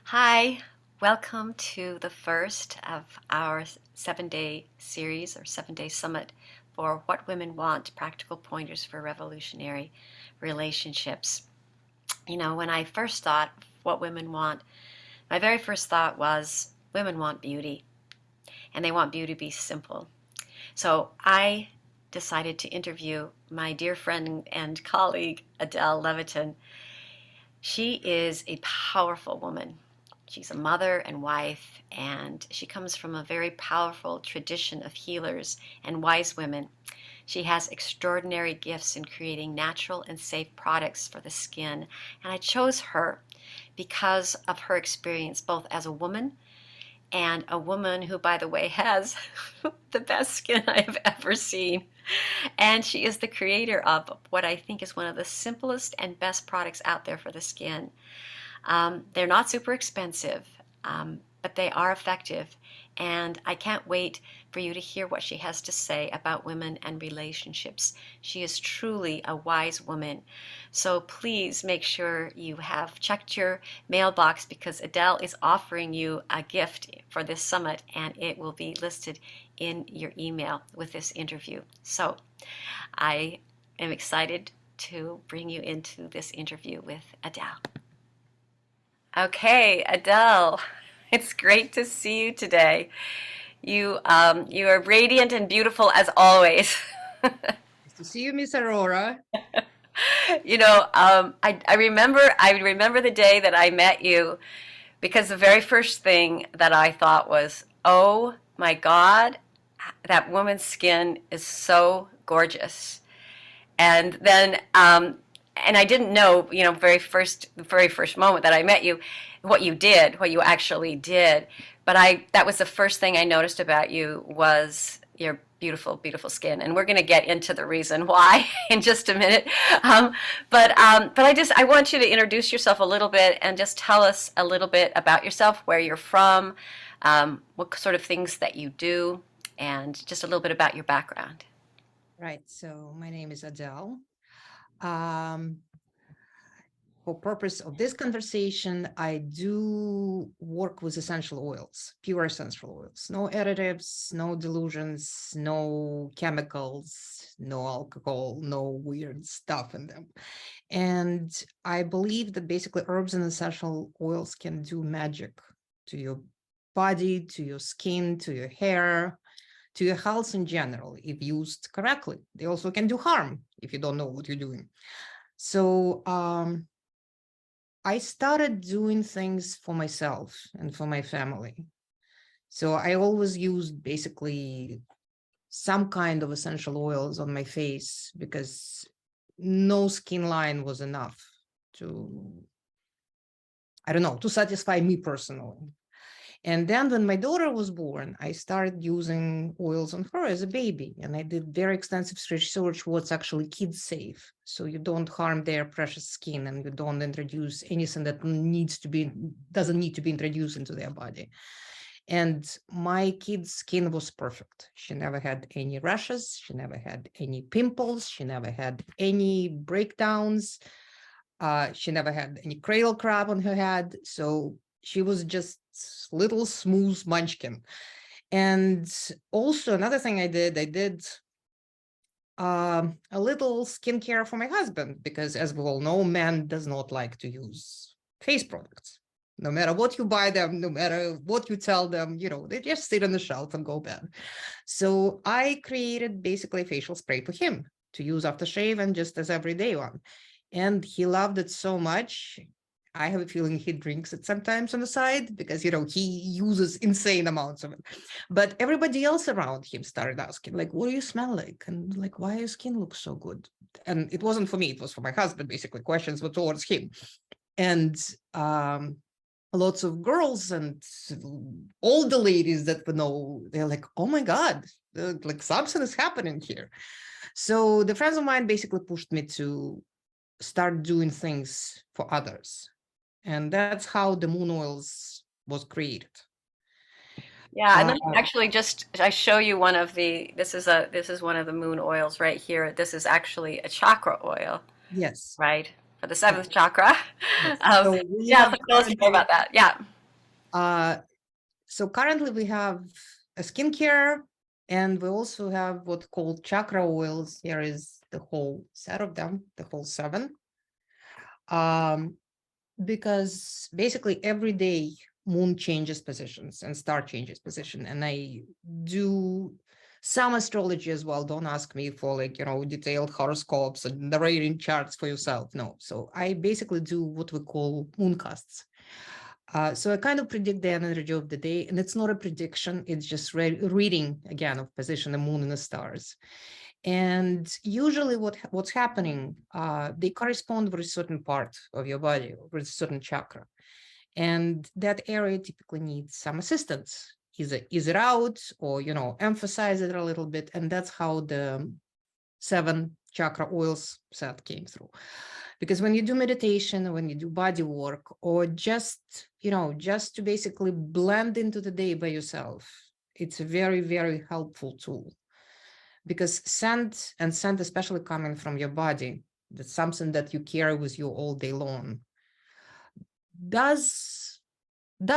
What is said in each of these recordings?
Hi, welcome to the first of our 7-day series or 7-day summit for What Women Want, Practical Pointers for Revolutionary Relationships. When I first thought what women want, my very first thought was women want beauty, and they want beauty to be simple. So I decided to interview my dear friend and colleague, Adele Levitan. She is a powerful woman. She's a mother and wife, and she comes from a very powerful tradition of healers and wise women. She has extraordinary gifts in creating natural and safe products for the skin, and I chose her because of her experience both as a woman and a woman who, by the way, has the best skin I have ever seen. And she is the creator of what I think is one of the simplest and best products out there for the skin. They're not super expensive, but they are effective. And I can't wait for you to hear what she has to say about women and relationships. She is truly a wise woman. So please make sure you have checked your mailbox because Adele is offering you a gift for this summit, and it will be listed in your email with this interview. So I am excited to bring you into this interview with Adele. Okay, Adele, it's great to see you today. You are radiant and beautiful as always. Nice to see you, Miss Arorah. I remember the day that I met you because the very first thing that I thought was, oh my God, that woman's skin is so gorgeous. And then and I didn't know, the very first moment that I met you, what you did, what you actually did. But that was the first thing I noticed about you was your beautiful, beautiful skin. And we're going to get into the reason why in just a minute. But I want you to introduce yourself a little bit and just tell us a little bit about yourself, where you're from, what sort of things that you do, and just a little bit about your background. Right, so my name is Adele. Um, for purpose of this conversation, I do work with essential oils, pure essential oils, no additives, no delusions, no chemicals, no alcohol, no weird stuff in them. And I believe that basically herbs and essential oils can do magic to your body, to your skin, to your hair, to your health in general, if used correctly. They also can do harm if you don't know what you're doing. So I started doing things for myself and for my family. So I always used basically some kind of essential oils on my face because no skin line was enough to, I don't know, to satisfy me personally. And then when my daughter was born, I started using oils on her as a baby. And I did very extensive research what's actually kids safe. So you don't harm their precious skin and you don't introduce anything that doesn't need to be introduced into their body. And my kid's skin was perfect. She never had any rashes. She never had any pimples. She never had any breakdowns. She never had any cradle crab on her head. So she was just little smooth munchkin. And also another thing I did a little skincare for my husband, because as we all know, man does not like to use face products. No matter what you buy them, no matter what you tell them, they just sit on the shelf and go bad. So I created basically a facial spray for him to use after shave and just as everyday one. And he loved it so much. I have a feeling he drinks it sometimes on the side because, he uses insane amounts of it. But everybody else around him started asking, like, what do you smell like? And like, why your skin looks so good? And it wasn't for me, it was for my husband, basically. Questions were towards him. And lots of girls and all the ladies that we know, they're like, oh my God, like something is happening here. So the friends of mine basically pushed me to start doing things for others. And that's how the moon oils was created. Yeah, and Uh, let me actually just I show you this is one of the moon oils right here. This is actually a chakra oil, yes, right? For the yes, seventh chakra. yes. Um, So we yeah, have so tell us more currently about that. Yeah. So currently we have a skincare, and we also have what's called chakra oils. Here is the whole set of them, the whole 7. Because basically every day moon changes positions and star changes position, and I do some astrology as well. Don't ask me for, like, detailed horoscopes and narrating charts for yourself. No. So I basically do what we call mooncasts. So I kind of predict the energy of the day, and it's not a prediction, it's just reading again of position, the moon and the stars. And usually what's happening, they correspond with a certain part of your body, with a certain chakra. And that area typically needs some assistance, either ease it out or, emphasize it a little bit. And that's how the 7 chakra oils set came through. Because when you do meditation, when you do body work, or just to basically blend into the day by yourself, it's a very, very helpful tool. Because scent, and scent especially coming from your body, that's something that you carry with you all day long, does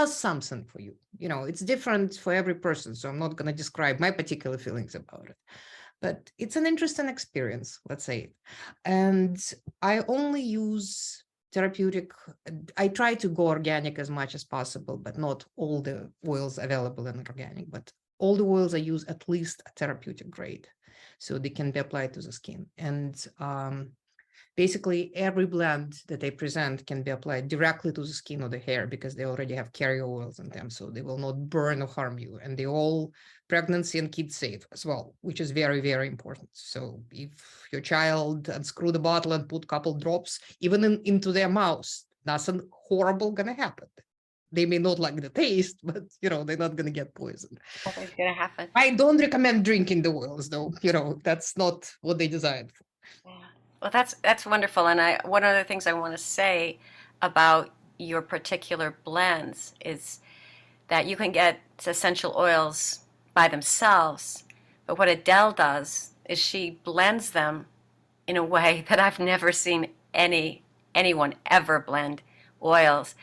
something for you. It's different for every person, so I'm not going to describe my particular feelings about it, but it's an interesting experience, let's say. And I only use therapeutic. I try to go organic as much as possible, but not all the oils available in organic, but all the oils I use at least a therapeutic grade, so they can be applied to the skin. And basically every blend that I present can be applied directly to the skin or the hair, because they already have carrier oils in them, so they will not burn or harm you. And they all pregnancy and kid safe as well, which is very, very important. So if your child unscrew the bottle and put a couple drops even into their mouth, nothing horrible gonna happen. They may not like the taste, but they're not gonna get poisoned. Nothing's gonna happen. I don't recommend drinking the oils, though. That's not what they designed for. Yeah. Well, that's wonderful. And one of the things I want to say about your particular blends is that you can get essential oils by themselves, but what Adele does is she blends them in a way that I've never seen anyone ever blend oils.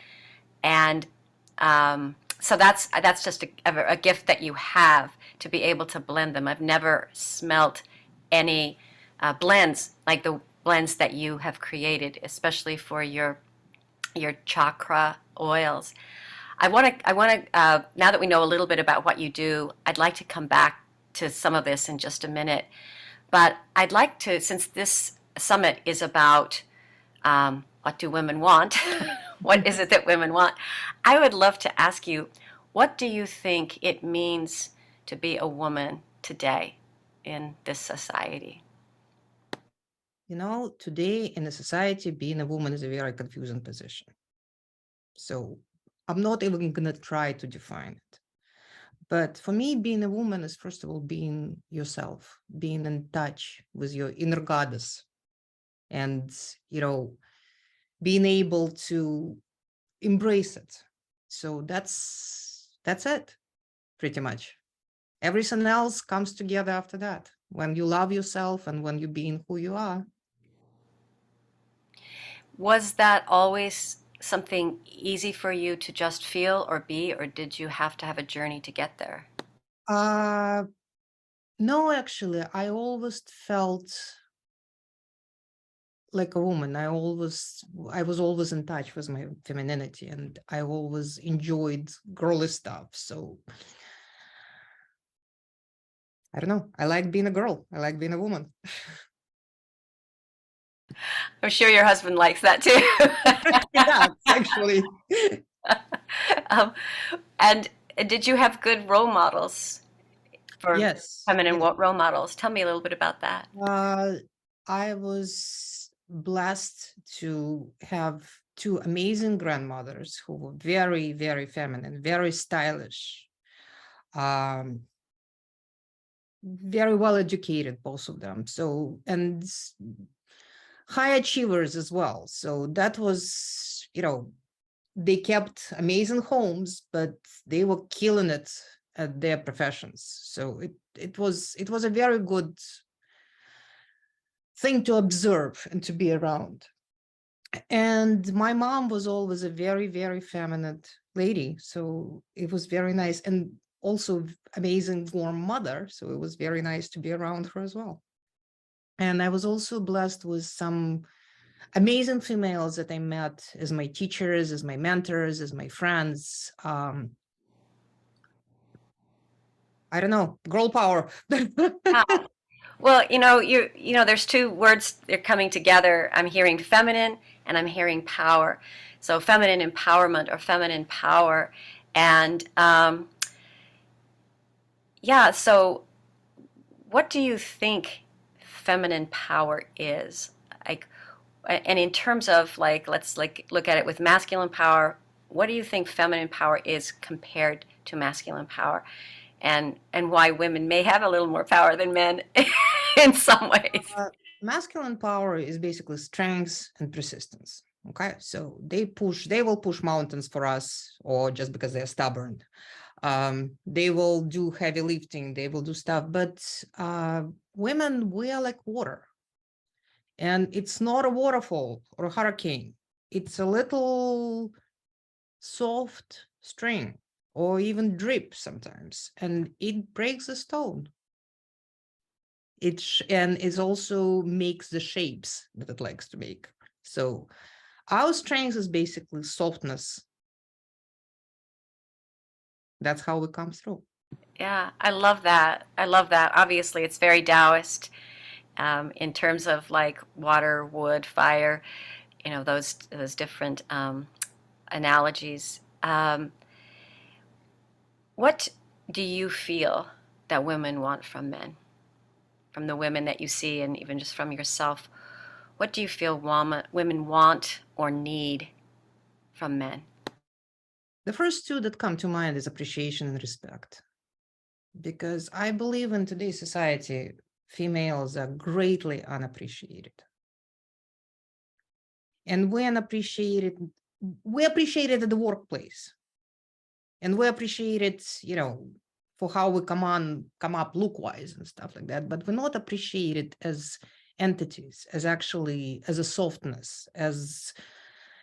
And so that's just a gift that you have, to be able to blend them. I've never smelt any blends like the blends that you have created, especially for your chakra oils. I want to now that we know a little bit about what you do, I'd like to come back to some of this in just a minute. But I'd like to, since this summit is about what do women want, what is it that women want, I would love to ask you, what do you think it means to be a woman today in this society? Today in a society, being a woman is a very confusing position. So I'm not even going to try to define it. But for me, being a woman is, first of all, being yourself, being in touch with your inner goddess, and, being able to embrace it. So that's it, pretty much. Everything else comes together after that. When you love yourself and when you being who you are. Was that always something easy for you to just feel or be, or did you have to have a journey to get there? No, actually, I always felt like a woman. I was always in touch with my femininity, and I always enjoyed girly stuff. So I don't know. I like being a girl. I like being a woman. I'm sure your husband likes that too. Yeah, actually. um, and did you have good role models for Yes. feminine Yes. role models? Tell me a little bit about that. I was blessed to have 2 amazing grandmothers who were very, very feminine, very stylish, um, very well educated, both of them. So, and high achievers as well. So that was, they kept amazing homes, but they were killing it at their professions. So it was a very good thing to observe and to be around. And my mom was always a very, very feminine lady. So it was very nice. And also amazing, warm mother. So it was very nice to be around her as well. And I was also blessed with some amazing females that I met as my teachers, as my mentors, as my friends. I don't know, girl power. Yeah. Well, there's two words they're coming together. I'm hearing feminine and I'm hearing power. So feminine empowerment or feminine power. And yeah, so what do you think feminine power is? Like, and in terms of like, let's like look at it with masculine power. What do you think feminine power is compared to masculine power? And why women may have a little more power than men in some ways. uh, Masculine power is basically strength and persistence. Okay, so they will push mountains for us, or just because they're stubborn. They will do heavy lifting, they will do stuff, but women, we are like water. And it's not a waterfall or a hurricane. It's a little soft string or even drip sometimes, and it breaks the stone. And it also makes the shapes that it likes to make. So our strength is basically softness. That's how we come through. Yeah, I love that. I love that. Obviously, it's very Taoist in terms of like water, wood, fire. Those different analogies. What do you feel that women want from men? From the women that you see, and even just from yourself, what do you feel women want or need from men? The first two that come to mind is appreciation and respect. Because I believe in today's society, females are greatly unappreciated. And we appreciate it at the workplace. And we appreciate it, for how we come up look-wise and stuff like that. But we're not appreciated as entities, as a softness, as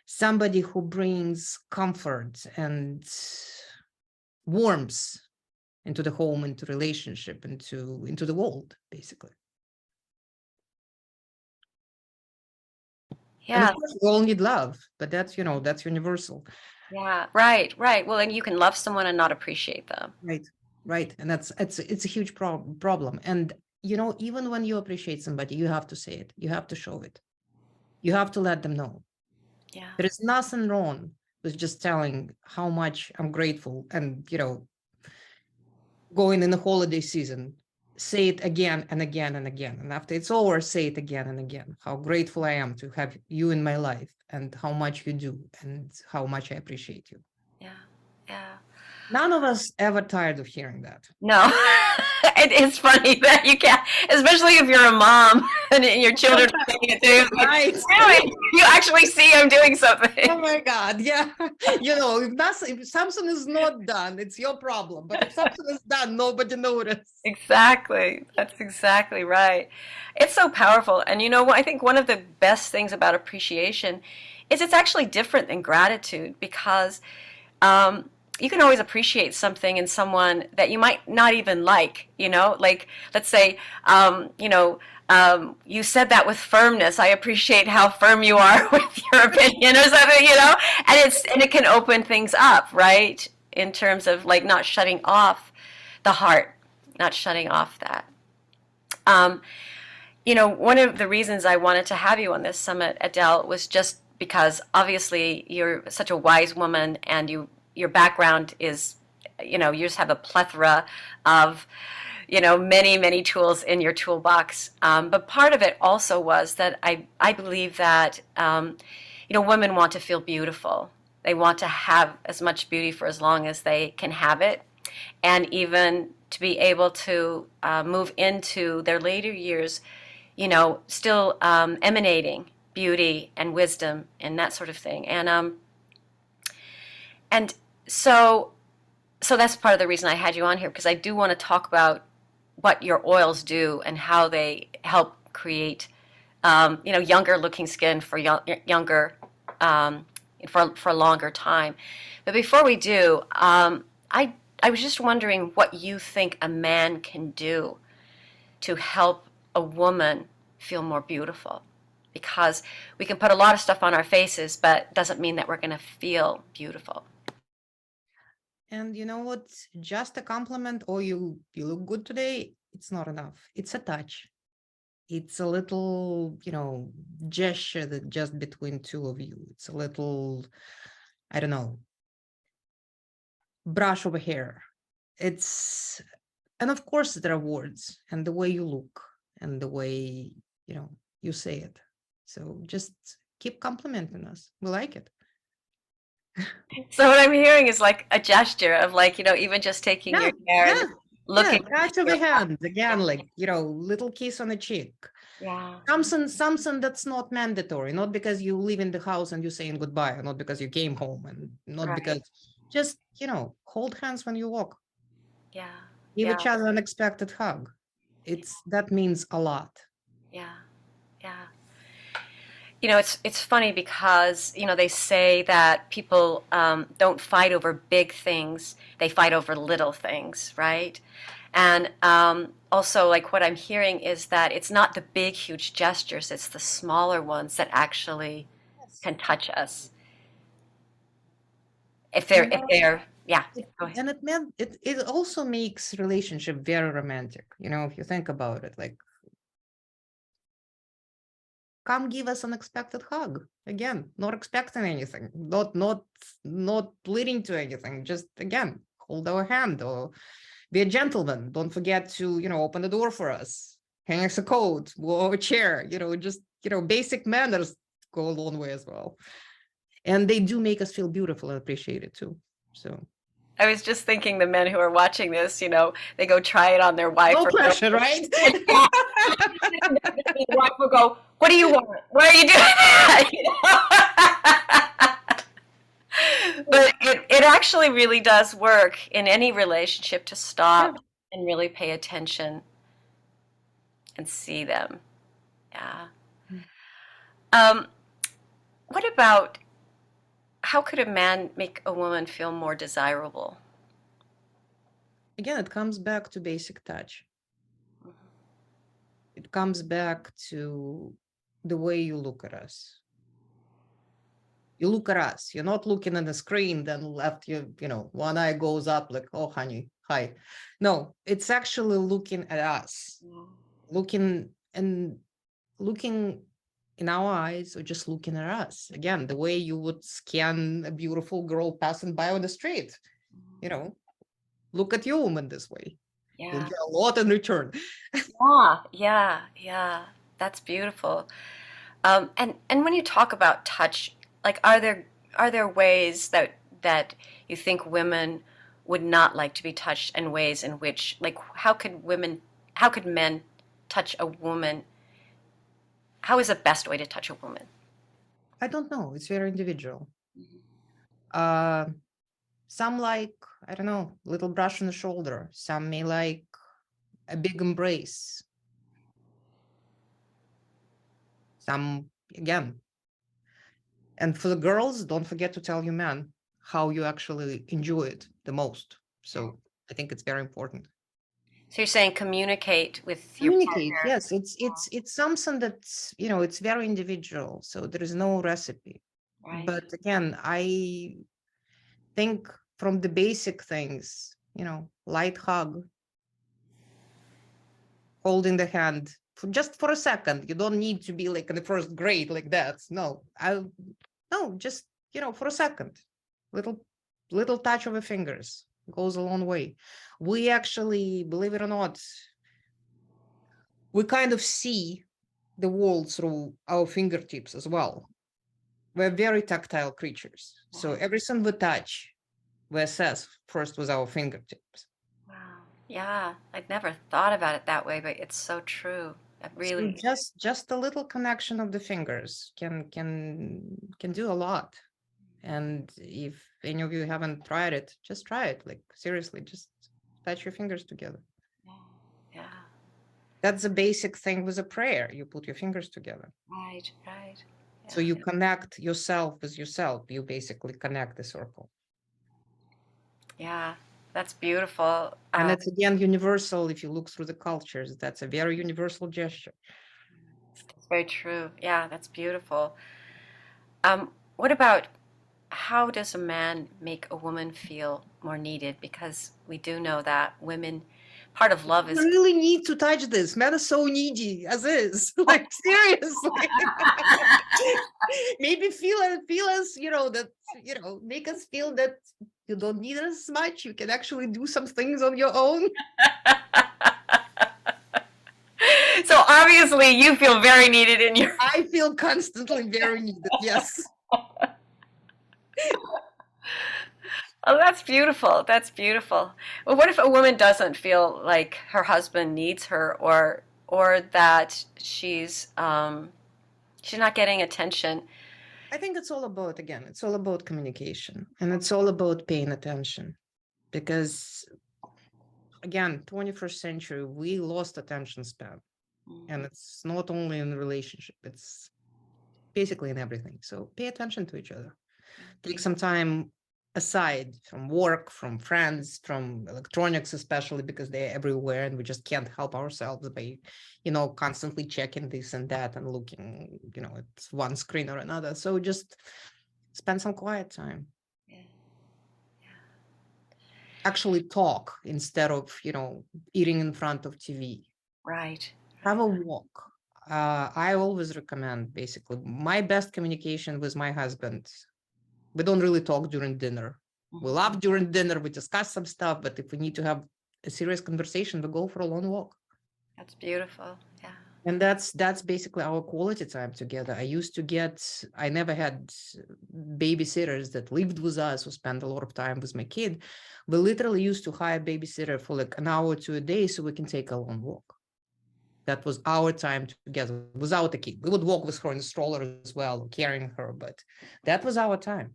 somebody who brings comfort and warmth into the home, into relationship, into the world, basically. And of Yeah, course, we all need love, but that's universal. yeah, right, right. Well, and you can love someone and not appreciate them. Right, right. And it's a huge problem. And even when you appreciate somebody, you have to say it, you have to show it, you have to let them know. Yeah, There is nothing wrong with just telling how much I'm grateful, and going in the holiday season, say it again and again and again. And after it's over, say it again and again. How grateful I am to have you in my life, and how much you do, and how much I appreciate you. yeah, yeah. None of us ever tired of hearing that. No, it is funny that you can't, especially if you're a mom and your children are saying it too. Like, Right. really, you actually see I'm doing something. Oh my God. Yeah. If something is not done, it's your problem. But if something is done, nobody noticed. Exactly. That's exactly right. It's so powerful. And you know what? I think one of the best things about appreciation is it's actually different than gratitude because um, you can always appreciate something in someone that you might not even like, like let's say, you said that with firmness. I appreciate how firm you are with your opinion or something, and it can open things up, right? In terms of like not shutting off the heart, not shutting off that. Um, one of the reasons I wanted to have you on this summit, Adele, was just because obviously you're such a wise woman and your background is, you just have a plethora of, many, many tools in your toolbox. But part of it also was that I believe that, women want to feel beautiful. They want to have as much beauty for as long as they can have it. And even to be able to move into their later years, still emanating beauty and wisdom and that sort of thing. And so that's part of the reason I had you on here, because I do want to talk about what your oils do and how they help create younger looking skin for younger, for a longer time. But before we do, I was just wondering what you think a man can do to help a woman feel more beautiful. Because we can put a lot of stuff on our faces, but doesn't mean that we're going to feel beautiful. And you know what? Just a compliment or you look good today, it's not enough. It's a touch. It's a little, gesture that just between two of you. It's a little, I don't know, brush over hair. It's and of course there are words and the way you look and the way, you say it. So just keep complimenting us. We like it. So what I'm hearing is like a gesture of like, even just taking Yeah, your hair and yeah, yeah. looking at Touch of your the hand again, like little kiss on the cheek. yeah, Something that's not mandatory, not because you leave in the house and you're saying goodbye, not because you came home, and not right. because just hold hands when you walk, Yeah, give yeah, each other an unexpected hug. That means a lot. yeah, yeah. It's funny because they say that people don't fight over big things; they fight over little things, right? And also, like what I'm hearing is that it's not the big, huge gestures; it's the smaller ones that actually Yes. can touch us. And Yeah. it, Go ahead. and it meant it also makes relationship very romantic. If you think about it, like come give us an unexpected hug. Again, not expecting anything, not leading to anything. Just again, hold our hand or be a gentleman. Don't forget to, open the door for us. Hang us a coat, blow a chair, just, basic manners go a long way as well. And they do make us feel beautiful and appreciated too. So I was just thinking the men who are watching this, they go try it on their wife no or pressure, right? and the wife will go, "What do you want? Why are you doing that?" But it actually really does work in any relationship to Yeah. stop and really pay attention and see them. Yeah. Um, what about how could a man make a woman feel more desirable? Again, it comes back to basic touch. It comes back to the way you look at us. You look at us. You're not looking at the screen, then left one eye goes up like, oh, honey, hi. No, it's actually looking at us, looking and looking in our eyes or just looking at us. Again, the way you would scan a beautiful girl passing by on the street, look at your woman this way. You'll Yeah. get a lot in return. Yeah. Yeah. Yeah. That's beautiful. And when you talk about touch, like are there ways that you think women would not like to be touched, and ways in which like how could men touch a woman? How is the best way to touch a woman? I don't know. It's very individual. Uh, some like, I don't know, little brush on the shoulder. Some may like a big embrace. Some, again, and for the girls, don't forget to tell your man how you actually enjoy it the most. So I think it's very important. So you're saying communicate with your Communicate. partner, Yes, it's something that's, it's very individual. So there is no recipe. right? But again, I think from the basic things, light hug, holding the hand for just for a second. You don't need to be like in the first grade like that. No, just for a second. Little little touch of the fingers goes a long way. We actually, believe it or not, we kind of see the world through our fingertips as well. We're very tactile creatures. So Right. everything we touch, we assess first with our fingertips. Wow. Yeah, I'd never thought about it that way, but it's so true. It So really, just a little connection of the fingers can do a lot. And if any of you haven't tried it, just try it. Like seriously, just touch your fingers together. yeah, yeah. That's the basic thing with a prayer. You put your fingers together. Right, right. So Yeah. you connect yourself with yourself. You basically connect the circle. Yeah, that's beautiful. And it's again universal. If you look through the cultures, that's a very universal gesture. It's very true. Yeah, that's beautiful. What about how does a man make a woman feel more needed? Because we do know that women, part of love You is. really need to touch this. Men are so needy as is. Like seriously. Maybe feel us, that, make us feel that you don't need us much. You can actually do some things on your own. So obviously you feel very needed in your. I feel constantly very needed. Yes. Oh, that's beautiful. That's beautiful. Well, what if a woman doesn't feel like her husband needs her, or that she's not getting attention? I think it's all about, again, it's all about communication, and it's all about paying attention, because again, 21st century, we lost attention span, and it's not only in relationship, it's basically in everything. So pay attention to each other. Take some time aside from work, from friends, from electronics, especially because they're everywhere and we just can't help ourselves by, constantly checking this and that and looking, at one screen or another. So just spend some quiet time. Yeah. Actually talk instead of, eating in front of TV. Right. Have Right. a walk. I always recommend, basically, my best communication with my husband. We don't really talk during dinner. We laugh during dinner, we discuss some stuff, but if we need to have a serious conversation, we go for a long walk. That's beautiful. Yeah. And that's basically our quality time together. I never had babysitters that lived with us who spent a lot of time with my kid. We literally used to hire a babysitter for like an hour to a day so we can take a long walk. That was our time together without a kid. We would walk with her in a stroller as well, carrying her, but that was our time.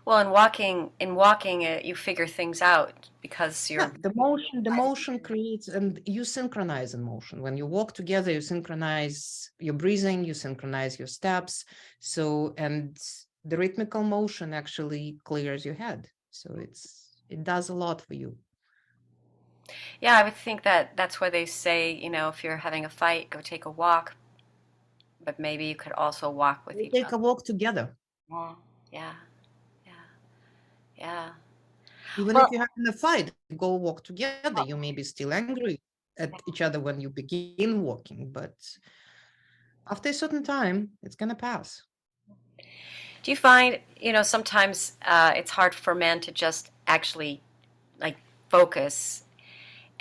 Well, in walking it, you figure things out because Yeah, you're. the motion creates, and you synchronize in motion. When you walk together, you synchronize your breathing, you synchronize your steps. So, and the rhythmical motion actually clears your head. So it does a lot for you. Yeah, I would think that that's why they say, if you're having a fight, go take a walk, but maybe you could also walk with We each take other. a walk together. Yeah, yeah, yeah, yeah. Even Well, if you're having a fight, go walk together. You may be still angry at each other when you begin walking, but after a certain time, it's gonna pass. do you find, sometimes it's hard for men to just actually like focus,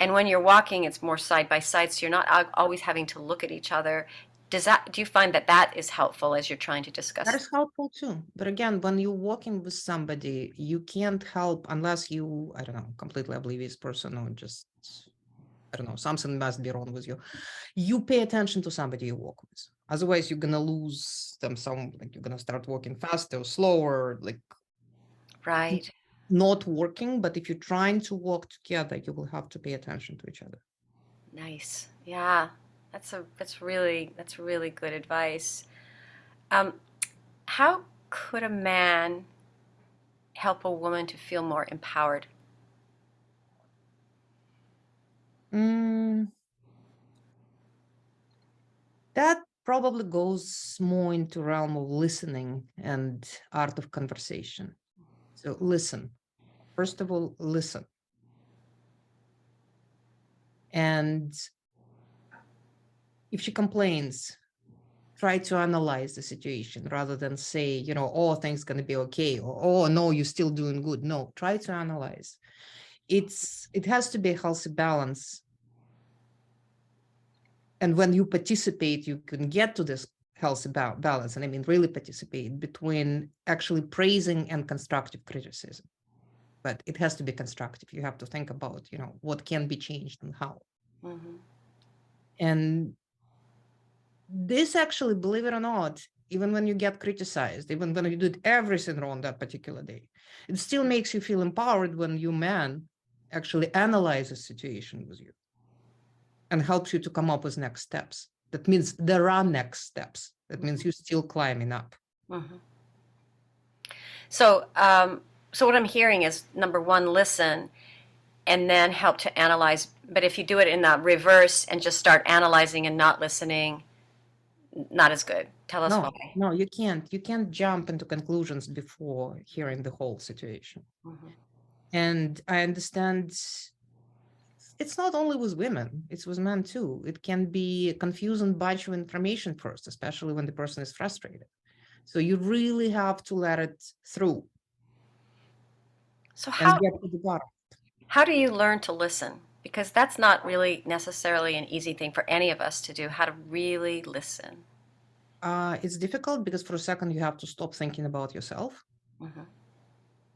and when you're walking, it's more side by side, so you're not always having to look at each other. Do you find that that is helpful as you're trying to That discuss? is helpful too. But again, when you're walking with somebody, you can't help unless you, I don't know, completely oblivious person or just, I don't know, something must be wrong with you. You pay attention to somebody you walk with. Otherwise, you're gonna lose them like you're gonna start walking faster or slower, like Right. not working. But if you're trying to walk together, you will have to pay attention to each other. Nice. Yeah. That's really good advice. Um, how could a man help a woman to feel more empowered? Mm, that probably goes more into realm of listening and art of conversation. So listen. First of all, listen. And if she complains, try to analyze the situation rather than say, oh, things gonna be okay, or oh no, you're still doing good. No, try to analyze. It has to be a healthy balance. And when you participate, you can get to this healthy balance. And I mean, really participate between actually praising and constructive criticism. But it has to be constructive. You have to think about, what can be changed and how. Mm-hmm. And this actually, believe it or not, even when you get criticized, even when you did everything wrong that particular day, it still makes you feel empowered when you man actually analyze a situation with you. and helps you to come up with next steps. That means there are next steps. That means you're still climbing up. Mhm. So what I'm hearing is number one, listen, and then help to analyze. But if you do it in the reverse and just start analyzing and not listening, not as good. Tell us No, why. no, you can't. You can't jump into conclusions before hearing the whole situation. Mhm. And I understand it's not only with women, it's with men too. It can be a confusing bunch of information first, especially when the person is frustrated. So you really have to let it through So and get to the bottom. how do you learn to listen? Because that's not really necessarily an easy thing for any of us to do, how to really listen. It's difficult because for a second you have to stop thinking about yourself Mhm.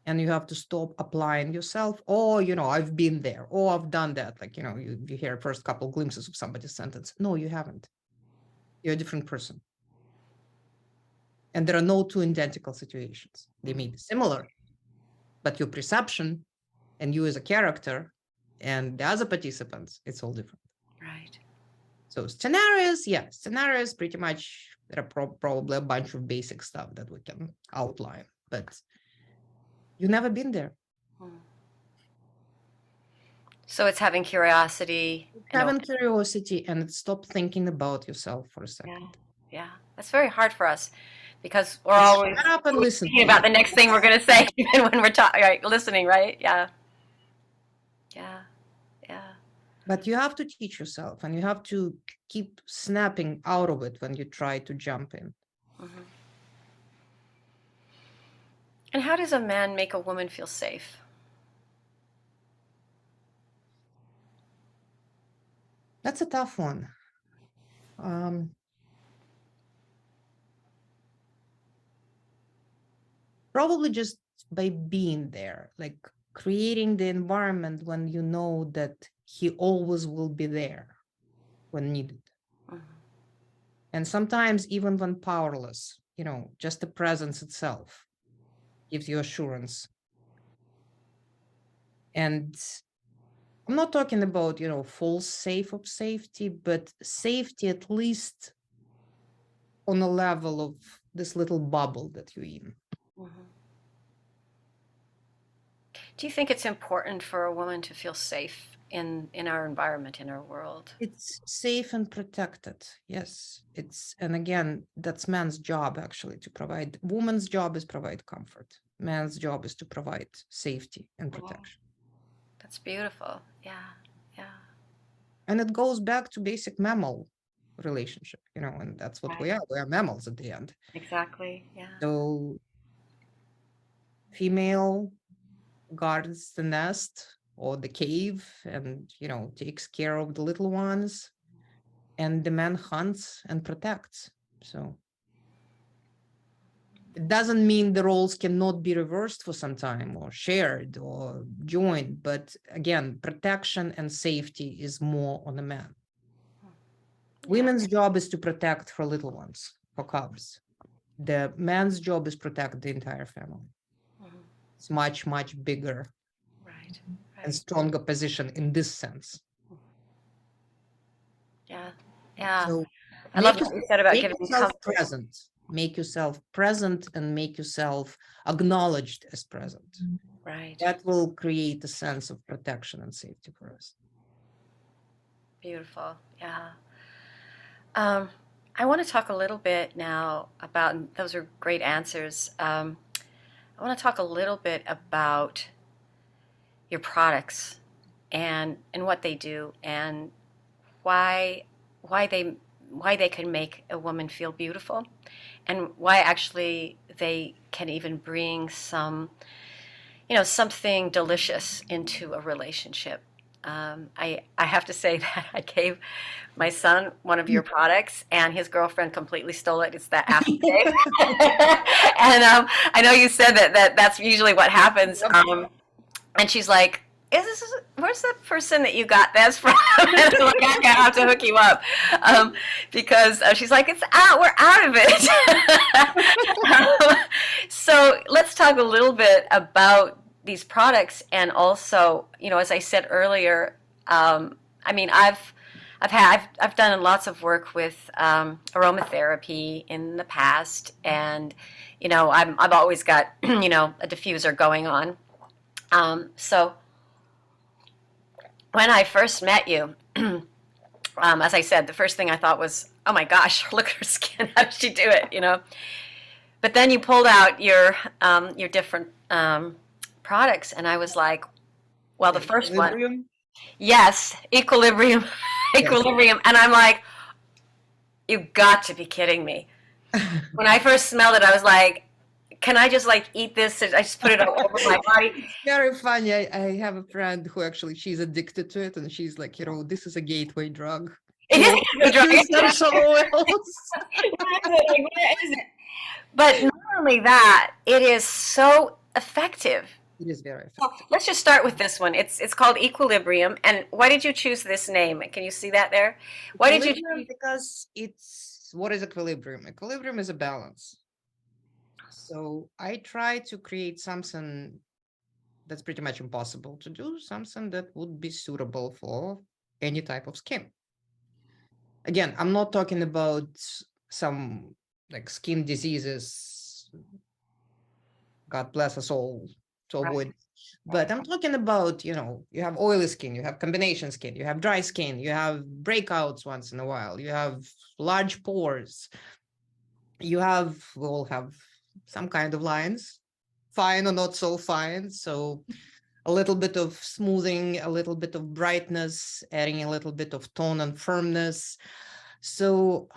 and you have to stop applying yourself. Oh, I've been there. Oh, I've done that. Like, you hear first couple glimpses of somebody's sentence. No, you haven't. You're a different person. And there are no two identical situations. They may be similar, but your perception and you as a character and the other participants, it's all different. Right. So scenarios pretty much, there are probably a bunch of basic stuff that we can outline, but you've never been there. Mm. So it's having curiosity and Having curiosity and stop thinking about yourself for a yeah, second. yeah. That's very hard for us because we're Just always shut up and listen thinking to about me. the next thing we're going to say, even when we're talking, right, listening, right? Yeah, yeah, yeah. But you have to teach yourself and you have to keep snapping out of it when you try to jump in. Hmm. And how does a man make a woman feel safe? That's a tough one. Probably just by being there, like creating the environment when you know that he always will be there when needed. Mhm. And sometimes even when powerless, just the presence itself gives you assurance. And I'm not talking about, false safe of safety, but safety at least on a level of this little bubble that you're in. Mhm. Do you think it's important for a woman to feel safe in our environment, in our world? It's safe and protected. Yes. And again, that's man's job actually to provide. Woman's job is provide comfort. Man's job is to provide safety and Yeah, protection. that's beautiful. Yeah, yeah. And it goes back to basic mammal relationship, and that's what we Right. are. We are mammals at the end. Exactly. Yeah. So female guards the nest or the cave and, takes care of the little ones, and the man hunts and protects. So it doesn't mean the roles cannot be reversed for some time or shared or joined, but again, protection and safety is more on the man. Yeah. Women's job is to protect her little ones, her cubs. The man's job is protect the entire family. Mhm. It's much, much bigger Right. and Right. stronger position in this sense. Yeah. Yeah. So I love make what you yourself, said about make giving yourself comfort. present. Make yourself present and make yourself acknowledged as present. Right. That will create a sense of protection and safety for us. Beautiful. Yeah. Um, I want to talk a little bit now about, those are great answers. I want to talk a little bit about your products and what they do and why why they why they can make a woman feel beautiful and why actually they can even bring something delicious into a relationship. I have to say that I gave my son one of your products, and his girlfriend completely stole it. It's that aftershave, and I know you said that's usually what happens. Yep. And she's like, where's the person that you got this from? And I'm like, I have to hook you up. Because she's like, it's out, we're out of it. So let's talk a little bit about these products. And also, as I said earlier, I mean, I've done lots of work with aromatherapy in the past, and I've always got a diffuser going on. So when I first met you, as I said, the first thing I thought was, oh my gosh, look at her skin. How did she do it? But then you pulled out your different products, and I was like, well, the first one, Equilibrium. yes, equilibrium, Yes. equilibrium, and I'm like, you've got to be kidding me. When I first smelled it, I was like, can I just like eat this? I just put it all over my body. It's very funny. I have a friend who actually she's addicted to it, and she's like, this is a gateway drug It to is all a drug. to essential oils. Where is it? But not only that, it is so effective. It is very So effective. let's just start with this one. It's called Equilibrium. And why did you choose this name? Can you see that there? Why did you Equilibrium choose? because what is equilibrium? Equilibrium is a balance. So I try to create something that's pretty much impossible to do, something that would be suitable for any type of skin. Again, I'm not talking about some like skin diseases, God bless us all, to Right. avoid. But I'm talking about, you have oily skin, you have combination skin, you have dry skin, you have breakouts once in a while, you have large pores, we all have some kind of lines, fine or not so fine. So a little bit of smoothing, a little bit of brightness, adding a little bit of tone and firmness. So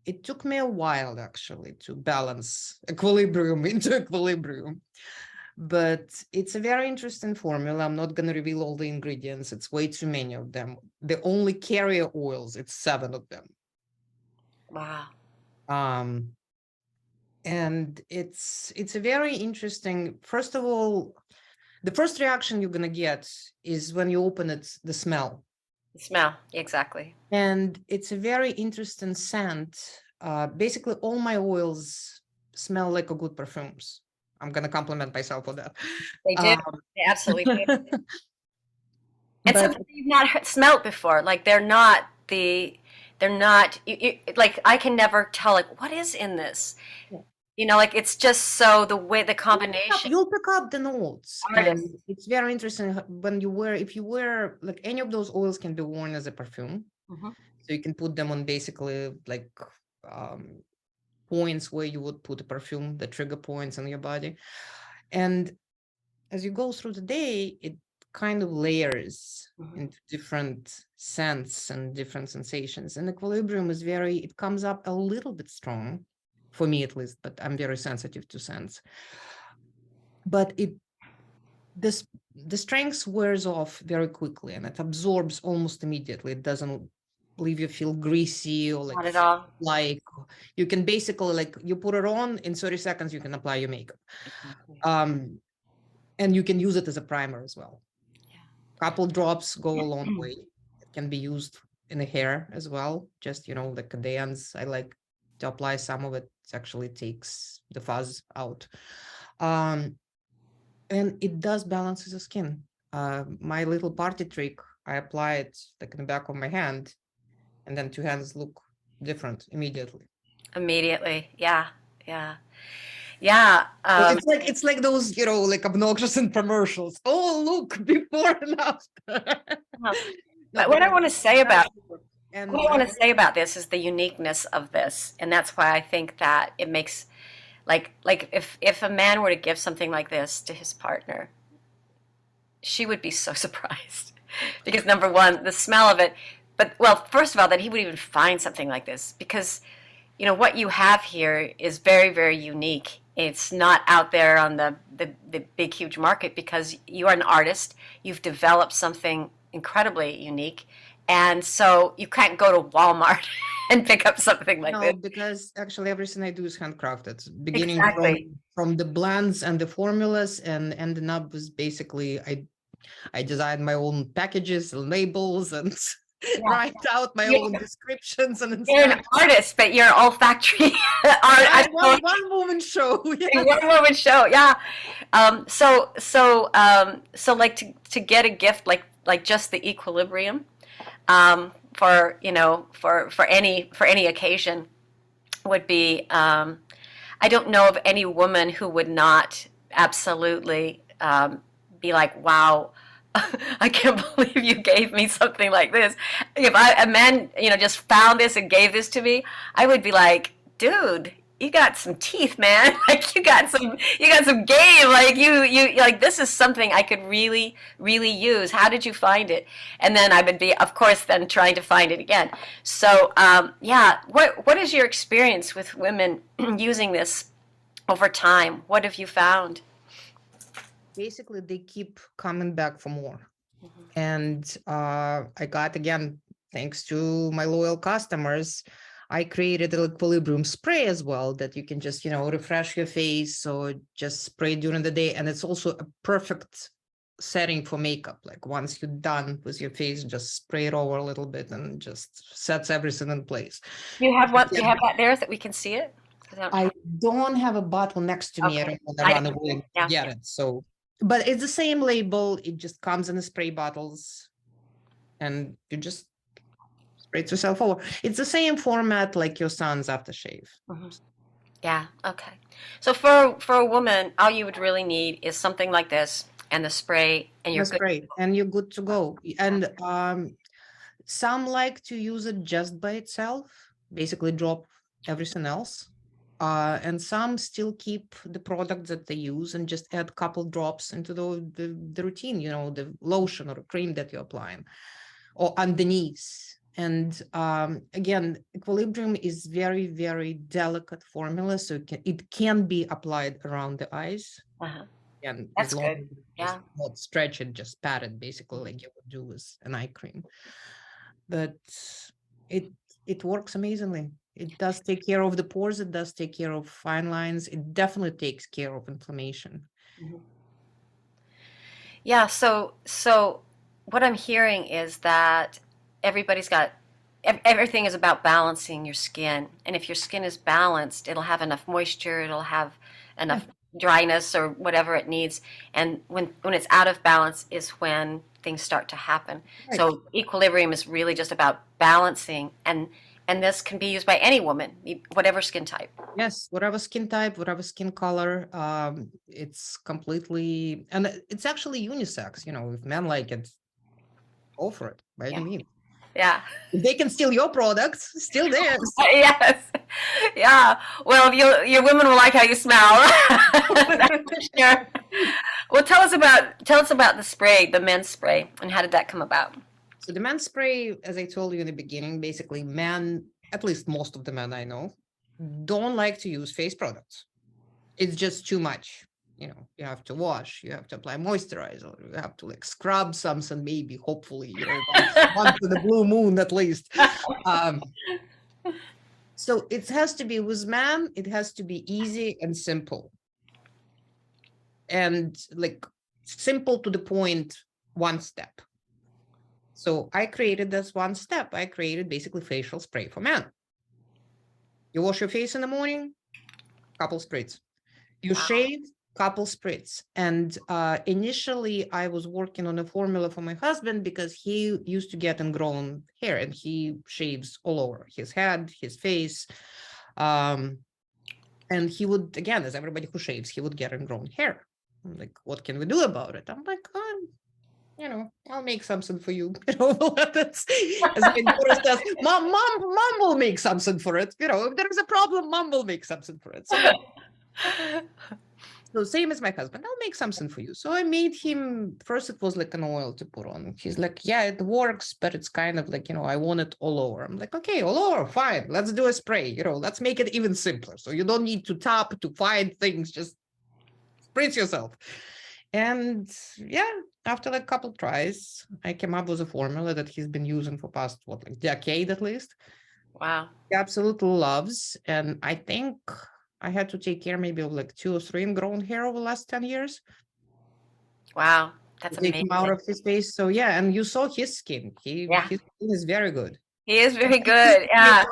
it took me a while actually to balance equilibrium into equilibrium. But it's a very interesting formula. I'm not going to reveal all the ingredients. It's way too many of them. The only carrier oils, it's 7 of them. Wow. Um, and it's a very interesting. First of all, the first reaction you're going to get is when you open it, the smell. The smell, exactly. And it's a very interesting scent. Basically, all my oils smell like a good perfumes. I'm going to compliment myself for that. They do. Um, They absolutely do. And but something you've not smelt before. Like they're not, like I can never tell, like, what is in this? Like it's just so the way the combination. you'll pick up the notes, and Artist. it's very interesting when if you wear, like, any of those oils can be worn as a perfume. Mhm. So you can put them on basically like um, points where you would put a perfume, the trigger points on your body. And as you go through the day, it kind of layers Mhm. into different scents and different sensations. And equilibrium it comes up a little bit strong, for me at least, but I'm very sensitive to scents. But this the strength wears off very quickly, and it absorbs almost immediately. It doesn't leave you feel greasy or Not at all. like you can basically, like, you put it on in 30 seconds, you can apply your makeup. Exactly. um and you can use it as a primer as well. Yeah. Couple drops go a long way. It can be used in the hair as well, just like a dance. I like to apply some of it. It actually takes the fuzz out. um and it does balances the skin. My little party trick, I apply it like in the back of my hand, and then two hands look different immediately. Immediately. Yeah. Yeah. Yeah. So it's like those, like, obnoxious infomercials. Oh, look, before and after. Huh. No, But what I because want to say it does about work. And what I want to say about this is the uniqueness of this, and that's why I think that it makes like if a man were to give something like this to his partner, she would be so surprised because number one, the smell of it. But well, first of all, that he would even find something like this because what you have here is very, very unique. It's not out there on the big, huge market because you are an artist. You've developed something incredibly unique. And so you can't go to Walmart and pick up something like no, this. because actually everything I do is handcrafted, beginning from Exactly. from the blends and the formulas, and ending up with basically I designed my own packages, labels, and Yeah. write out my You're, own descriptions and you're an instructions. artist, but you're olfactory art. Yeah, I don't one woman show. know, Yes. one woman show. Yeah. So like to get a gift like just the equilibrium. for any occasion would be, I don't know of any woman who would not absolutely be like, wow, I can't believe you gave me something like this. If a man, just found this and gave this to me, I would be like, dude, you got some teeth, man. Like you got some game. Like you like this is something I could really, really use. How did you find it? And then I would be, of course, then trying to find it again. So yeah, what is your experience with women using this over time? What have you found? Basically, they keep coming back for more. And I got, again, thanks to my loyal customers, I created an equilibrium spray as well that you can just, refresh your face or just spray during the day. And it's also a perfect setting for makeup. Like once you're done with your face, just spray it over a little bit and just sets everything in place. You have what? Do you Yeah. have that there that we can see it? 'Cause I don't I have. don't have a bottle next to me. I Okay. don't want to I run don't. away and Yeah. get it. So, but it's the same label. It just comes in the spray bottles and you just spray it yourself over. It's the same format like your son's aftershave. Yeah. Okay. So for a woman, all you would really need is something like this and the spray, and you're The good. spray, and you're good to go. And some like to use it just by itself, basically drop everything else. And some still keep the product that they use and just add a couple drops into the routine, the lotion or cream that you're applying or underneath. And again, equilibrium is very, very delicate formula, so it can be applied around the eyes. Uh-huh. And as That's long good. as you just Yeah. not stretch it, just pat it basically like you would do with an eye cream. But it it works amazingly. It does take care of the pores, it does take care of fine lines, it definitely takes care of inflammation. Yeah. So what I'm hearing is that everybody's got everything is about balancing your skin, and if your skin is balanced, it'll have enough moisture, it'll have enough dryness or whatever it needs. And when it's out of balance is when things start to happen. Right. So equilibrium is really just about balancing, and this can be used by any woman, whatever skin type. Yes, whatever skin type, whatever skin color, it's completely, and it's actually unisex. If men like it, go for it by any Yeah. means. Yeah. If they can steal your products, still theirs. Yes. Yeah. Well, your women will like how you smell. That's for sure. Well, tell us about the spray, the men's spray, and how did that come about? So the men's spray, as I told you in the beginning, basically men, at least most of the men I know, don't like to use face products. It's just too much. You have to wash, you have to apply moisturizer, you have to scrub something, maybe, hopefully, once in the blue moon at least. So it has to be with men, it has to be easy and simple. And simple to the point, one step. So I created this one step. I created basically facial spray for men. You wash your face in the morning, couple spritz. You shave, couple spritz. And initially I was working on a formula for my husband because he used to get ingrown hair and he shaves all over his head, his face. And he would, again, as everybody who shaves, he would get ingrown hair. I'm like, what can we do about it? I'm like, I'll make something for you. That's, as my daughter says, mom will make something for it. If there is a problem, mom will make something for it. So same as my husband, I'll make something for you. So I made him, first it was like an oil to put on. He's like, yeah, it works, but it's kind of like, I want it all over. I'm like, okay, all over, fine. Let's do a spray, let's make it even simpler. So you don't need to tap to find things, just spritz yourself. And yeah, after a couple tries, I came up with a formula that he's been using for past, decade at least. Wow. He absolutely loves. And I think I had to take care maybe of 2 or 3 ingrown hair over the last 10 years. Wow. That's Take amazing. him out of his face. So yeah, and you saw his skin. His skin is very good. He is very good. Yeah.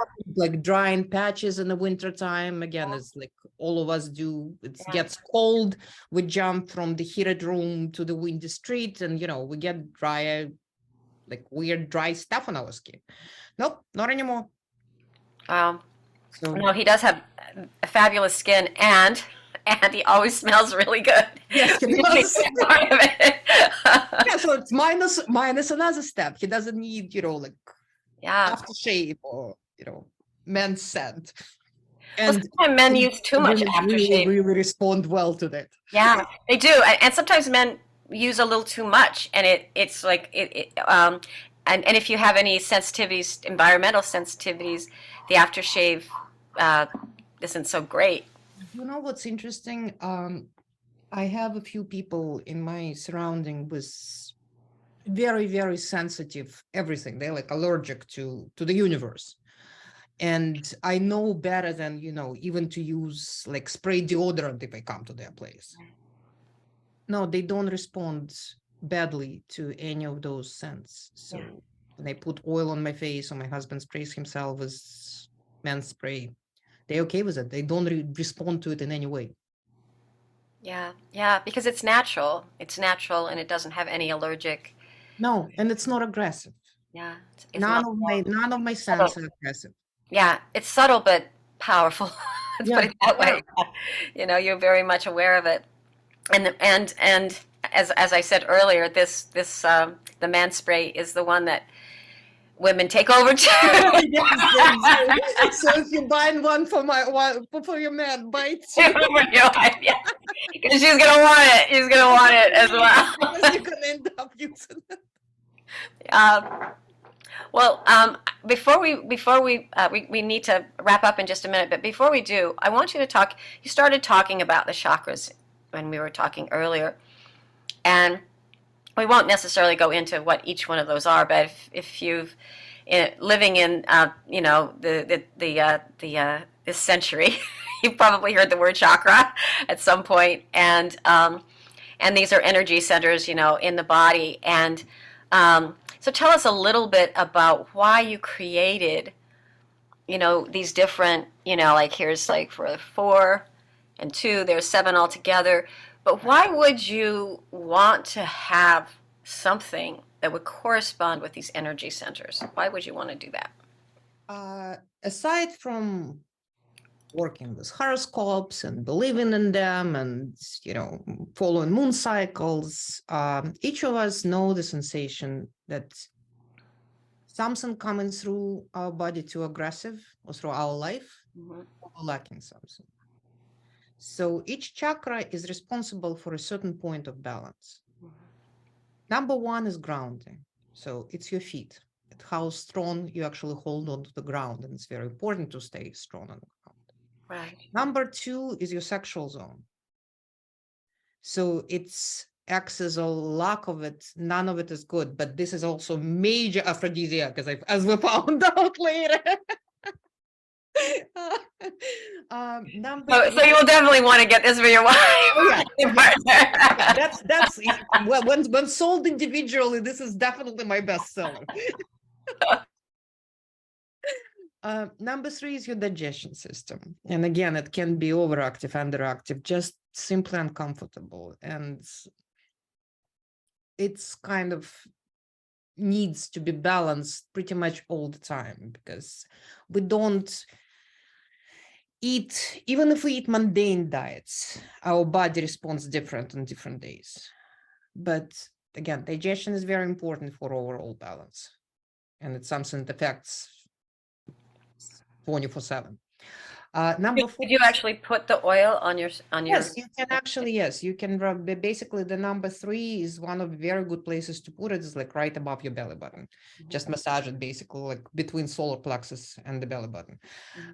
Drying patches in the winter time. Again, it's like all of us do. It gets cold. We jump from the heated room to the windy street, and we get drier like weird dry stuff on our skin. Nope, not anymore. So No, he does have a fabulous skin, and he always smells really good. yes, he Which is does. part of it. Yeah, so it's minus another step. He doesn't need, like Yeah. aftershave or, men's scent. Well, And sometimes men use too much women really, aftershave. really respond well to that. Yeah, they do, and sometimes men use a little too much, and it's like and if you have any sensitivities, environmental sensitivities, the aftershave uh, isn't so great. You know what's interesting? I have a few people in my surrounding with very, very sensitive everything. They're like allergic to the universe. And I know better than, even to use like spray deodorant if I come to their place. No, they don't respond badly to any of those scents. Yeah, So when I put oil on my face or my husband sprays himself with men's spray, they're okay with it. They don't respond to it in any way. yeah, yeah, because it's natural. It's natural, and it doesn't have any allergic. No, and it's not aggressive. Yeah, it's not. None of my Subtle. scents are aggressive. Yeah, it's subtle but powerful. Let's put Yeah, it that yeah. way. You're very much aware of it. And as I said earlier, the man spray is the one that women take over to. Yes, they do. So if you buy one for your man, buy two. Yeah, because she's gonna want it. She's gonna want it as well. Because you can end up using it. Well, before we need to wrap up in just a minute, but before we do, I want you to talk. You started talking about the chakras when we were talking earlier, and we won't necessarily go into what each one of those are. But if you've living in this century, you've probably heard the word chakra at some point, and these are energy centers, in the body, and so tell us a little bit about why you created, these different, like here's like for the 4 and 2, there's 7 altogether. But why would you want to have something that would correspond with these energy centers? Why would you want to do that? Aside from working with horoscopes and believing in them and, following moon cycles, each of us know the sensation that something coming through our body too aggressive or through our life, or lacking something. So each chakra is responsible for a certain point of balance. Number 1 is grounding. So it's your feet, how strong you actually hold on to the ground. And it's very important to stay strong on the ground. Right. Number 2 is your sexual zone. So it's excess or lack of it, none of it is good. But this is also major aphrodisiac, as we found out later. So you will definitely want to get this for your wife. Oh, yeah. That's when sold individually, this is definitely my bestseller. Number 3 is your digestion system. And again, it can be overactive, underactive, just simply uncomfortable. And it's kind of needs to be balanced pretty much all the time, because we don't eat, even if we eat mundane diets, our body responds different on different days. But again, digestion is very important for overall balance. And it's something that affects 24/7. Number 4. Did you actually put the oil on your? Yes, you can actually, yes, you can rub. Basically, the number 3 is one of very good places to put it. It's like right above your belly button. Just massage it basically like between solar plexus and the belly button.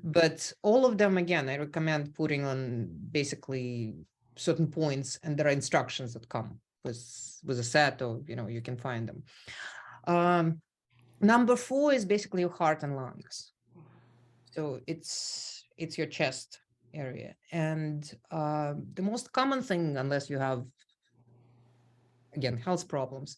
But all of them, again, I recommend putting on basically certain points, and there are instructions that come with a set, or you can find them. Number 4 is basically your heart and lungs. So it's your chest area. And the most common thing, unless you have, again, health problems,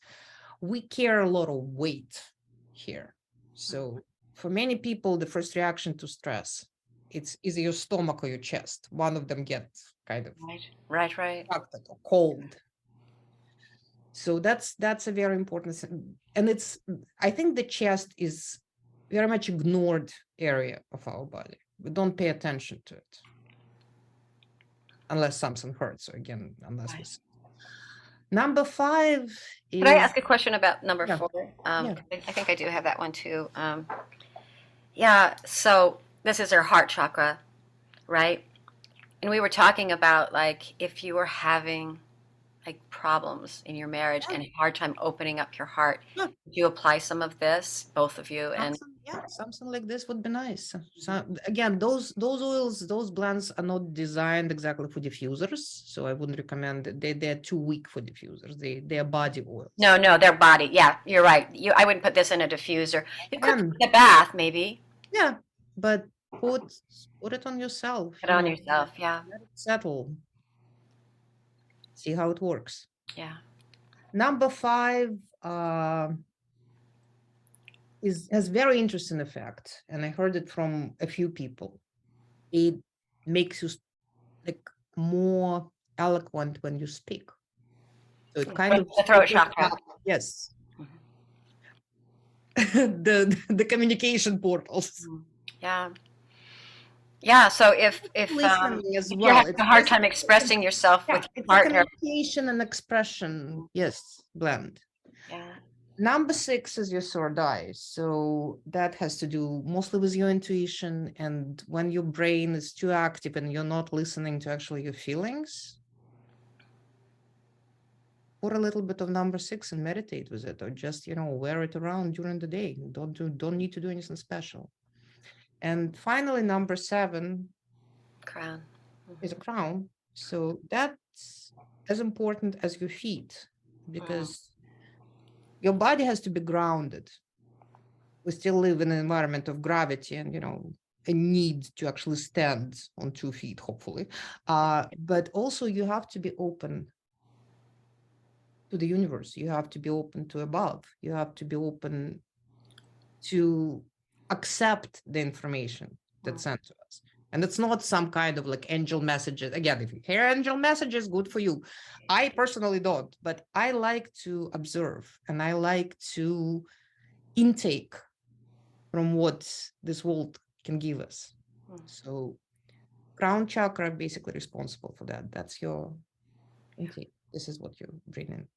we carry a lot of weight here. So for many people, the first reaction to stress, it's either your stomach or your chest. One of them gets kind of right or cold. So that's a very important and it's, I think the chest is very much ignored area of our body. We don't pay attention to it unless something hurts. So again, unless we. Right. Number 5 Could I is, ask a question about number yeah, 4? yeah. I think I do have that one too. Yeah, so this is our heart chakra, right? And we were talking about like if you were having like problems in your marriage Yeah, and a hard time opening up your heart, yeah. would you apply some of this, both of you? And Something like this would be nice. So again, those oils, those blends are not designed exactly for diffusers, so I wouldn't recommend it. They're too weak for diffusers. They're body oils. no, no, their body. Yeah, you're right. I wouldn't put this in a diffuser. You could put Again, it in a bath, maybe. yeah, but put put it on yourself, Put it on yourself. Yeah, let it settle, see how it works. yeah. Number 5 has very interesting effect, and I heard it from a few people. It makes you like more eloquent when you speak. So it kind of The throat opens chakra. up, yes, Mhm. the communication portals. Yeah. Yeah, so Listening as if you're well. having a hard time It's a, expressing yourself yeah, with your it's a partner. communication and expression, yes, blend. Yeah. Number 6 is your third eye. So that has to do mostly with your intuition. And when your brain is too active and you're not listening to actually your feelings, put a little bit of number 6 and meditate with it, or just, wear it around during the day. Don't need to do anything special. And finally, number 7 Crown. is a crown. So that's as important as your feet, Mhm. because your body has to be grounded. We still live in an environment of gravity and, a need to actually stand on 2 feet, hopefully. But also you have to be open to the universe. You have to be open to above. You have to be open to accept the information that's sent to us. And it's not some kind of like angel messages. Again, if you hear angel messages, good for you. I personally don't, but I like to observe and I like to intake from what this world can give us. So crown chakra basically responsible for that. That's your intake. This is what you bring in.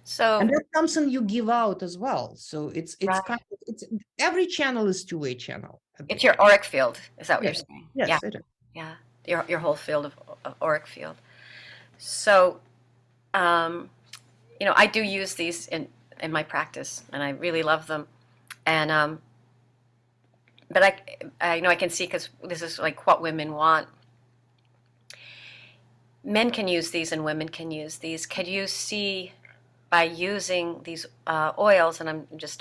And So, that's something you give out as well. So it's right. kind of, it's every channel is two-way channel at the It's end. your auric field. Is that what you're Yes, saying? Yeah, yes, it is. yeah. Your whole field of auric field. So, um, I do use these in my practice, and I really love them. And but I can see because this is like what women want. Men can use these, and women can use these. Could you see by using these oils, and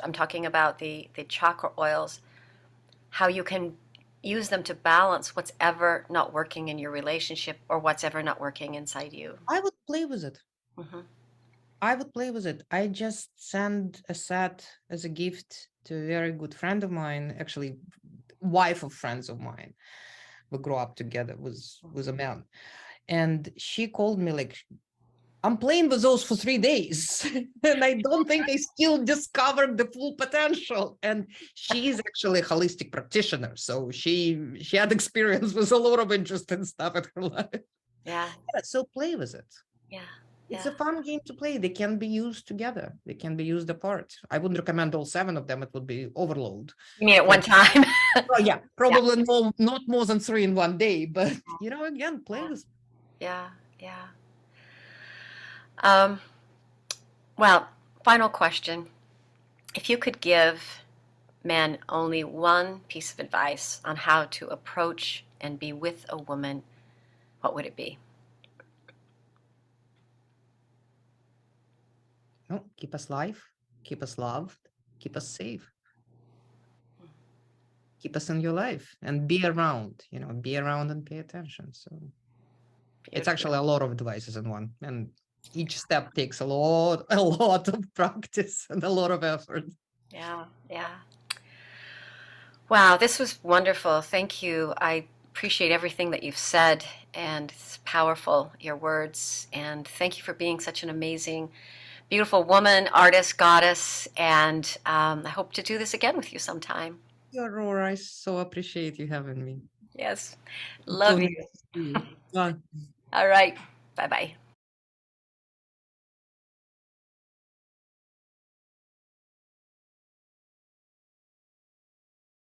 I'm talking about the chakra oils, how you can use them to balance what's ever not working in your relationship or what's ever not working inside you. I would play with it. Hmm. I would play with it. I just sent a set as a gift to a very good friend of mine, actually, wife of friends of mine. We grew up together with a man. And she called me like, I'm playing with those for 3 days. And I don't think I still discovered the full potential. And she is actually a holistic practitioner. So she had experience with a lot of interesting stuff in her life. Yeah, Yeah, so play with it. yeah, It's yeah. a fun game to play. They can be used together. They can be used apart. I wouldn't recommend all 7 of them. It would be overload. You mean at one Prob- time? Oh yeah, Yeah, probably not more than 3 in one day. But again, play with. yeah, yeah. Um, well, final question. If you could give men only one piece of advice on how to approach and be with a woman, what would it be? No, keep us live, keep us loved, keep us safe, keep us in your life, and be around and pay attention. So it's Beautiful. actually a lot of devices in one, and each step takes a lot of practice and a lot of effort. Yeah, yeah. Wow, this was wonderful. Thank you. appreciate everything that you've said, and it's powerful, your words. And thank you for being such an amazing, beautiful woman, artist, goddess. And I hope to do this again with you sometime. Aurora, I so appreciate you having me. Yes. So Love nice you. to see you. Bye. All right. Bye bye.